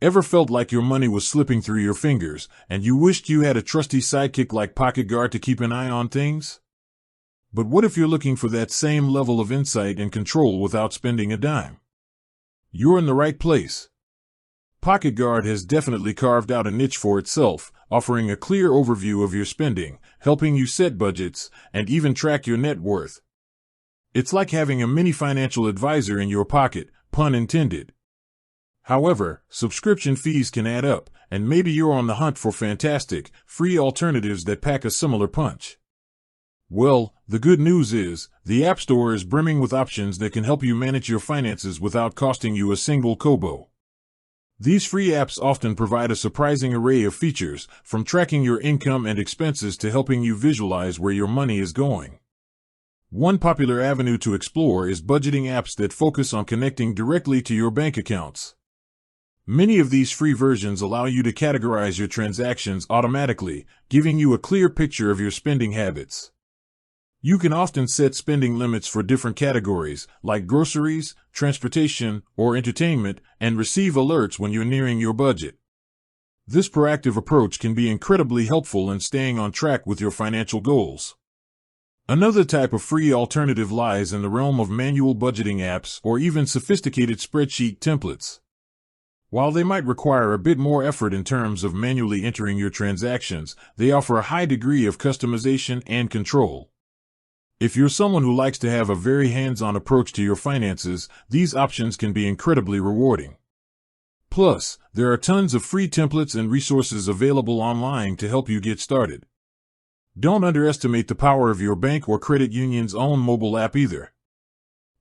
Ever felt like your money was slipping through your fingers, and you wished you had a trusty sidekick like Pocketguard to keep an eye on things? But what if you're looking for that same level of insight and control without spending a dime? You're in the right place. Pocketguard has definitely carved out a niche for itself, offering a clear overview of your spending, helping you set budgets, and even track your net worth. It's like having a mini financial advisor in your pocket, pun intended. However, subscription fees can add up, and maybe you're on the hunt for fantastic, free alternatives that pack a similar punch. Well, the good news is, the App Store is brimming with options that can help you manage your finances without costing you a single kobo. These free apps often provide a surprising array of features, from tracking your income and expenses to helping you visualize where your money is going. One popular avenue to explore is budgeting apps that focus on connecting directly to your bank accounts. Many of these free versions allow you to categorize your transactions automatically, giving you a clear picture of your spending habits. You can often set spending limits for different categories, like groceries, transportation, or entertainment, and receive alerts when you're nearing your budget. This proactive approach can be incredibly helpful in staying on track with your financial goals. Another type of free alternative lies in the realm of manual budgeting apps or even sophisticated spreadsheet templates. While they might require a bit more effort in terms of manually entering your transactions, they offer a high degree of customization and control. If you're someone who likes to have a very hands-on approach to your finances, these options can be incredibly rewarding. Plus, there are tons of free templates and resources available online to help you get started. Don't underestimate the power of your bank or credit union's own mobile app either.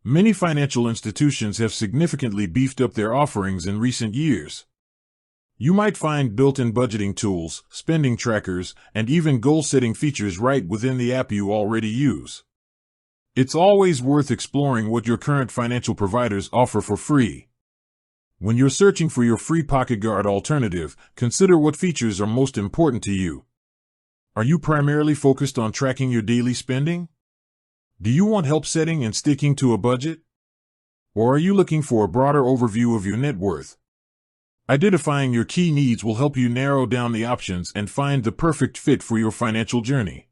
Many financial institutions have significantly beefed up their offerings in recent years. You might find built-in budgeting tools, spending trackers, and even goal-setting features right within the app you already use. It's always worth exploring what your current financial providers offer for free. When you're searching for your free Pocketguard alternative, consider what features are most important to you. Are you primarily focused on tracking your daily spending? Do you want help setting and sticking to a budget? Or are you looking for a broader overview of your net worth? Identifying your key needs will help you narrow down the options and find the perfect fit for your financial journey.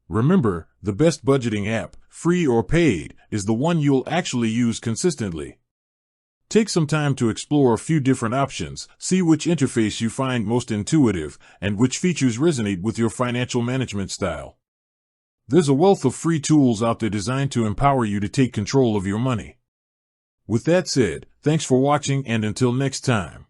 Remember, the best budgeting app, free or paid, is the one you'll actually use consistently. Take some time to explore a few different options, see which interface you find most intuitive, and which features resonate with your financial management style. There's a wealth of free tools out there designed to empower you to take control of your money. With that said, thanks for watching, and until next time.